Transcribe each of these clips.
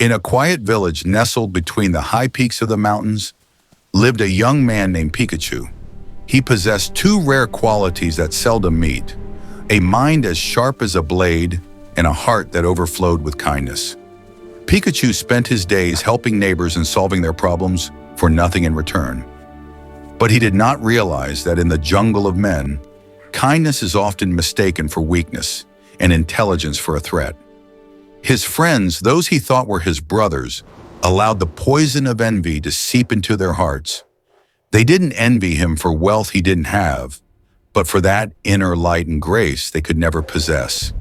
In a quiet village nestled between the high peaks of the mountains, lived a young man named Pikachu. He possessed two rare qualities that seldom meet: a mind as sharp as a blade and a heart that overflowed with kindness. Pikachu spent his days helping neighbors and solving their problems for nothing in return. But he did not realize that in the jungle of men, kindness is often mistaken for weakness and intelligence for a threat. His friends, those he thought were his brothers, allowed the poison of envy to seep into their hearts. They didn't envy him for wealth he didn't have, but for that inner light and grace they could never possess.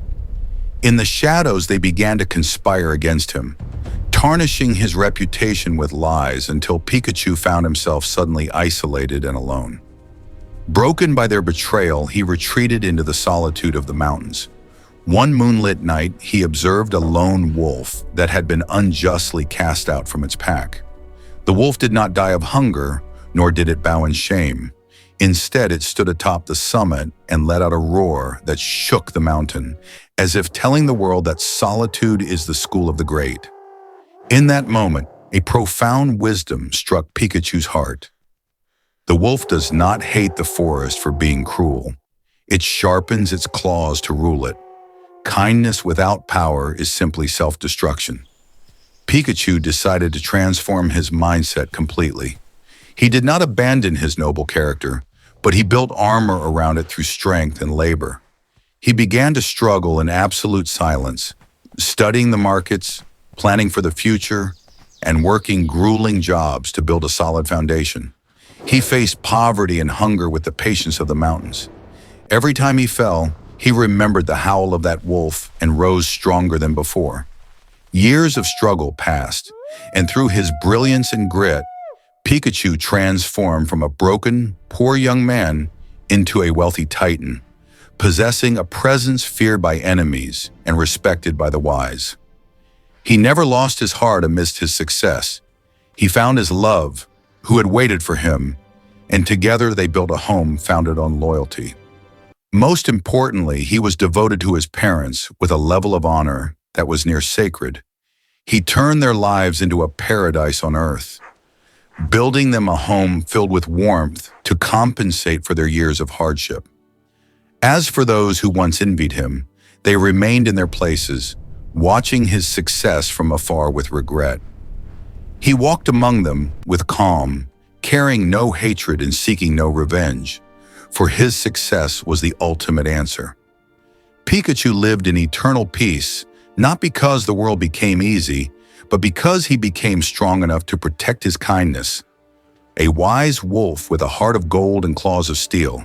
In the shadows, they began to conspire against him, tarnishing his reputation with lies until Pikachu found himself suddenly isolated and alone. Broken by their betrayal, he retreated into the solitude of the mountains. One moonlit night, he observed a lone wolf that had been unjustly cast out from its pack. The wolf did not die of hunger, nor did it bow in shame. Instead, it stood atop the summit and let out a roar that shook the mountain, as if telling the world that solitude is the school of the great. In that moment, a profound wisdom struck Pikachu's heart. The wolf does not hate the forest for being cruel. It sharpens its claws to rule it. Kindness without power is simply self-destruction. Pikachu decided to transform his mindset completely. He did not abandon his noble character, but he built armor around it through strength and labor. He began to struggle in absolute silence, studying the markets, planning for the future, and working grueling jobs to build a solid foundation. He faced poverty and hunger with the patience of the mountains. Every time he fell, he remembered the howl of that wolf and rose stronger than before. Years of struggle passed, and through his brilliance and grit, Pikachu transformed from a broken, poor young man into a wealthy titan, possessing a presence feared by enemies and respected by the wise. He never lost his heart amidst his success. He found his love, who had waited for him, and together they built a home founded on loyalty. Most importantly, he was devoted to his parents with a level of honor that was near sacred. He turned their lives into a paradise on earth, building them a home filled with warmth to compensate for their years of hardship. As for those who once envied him, they remained in their places, watching his success from afar with regret. He walked among them with calm, carrying no hatred and seeking no revenge, for his success was the ultimate answer. Pikachu lived in eternal peace, not because the world became easy, but because he became strong enough to protect his kindness. A wise wolf with a heart of gold and claws of steel.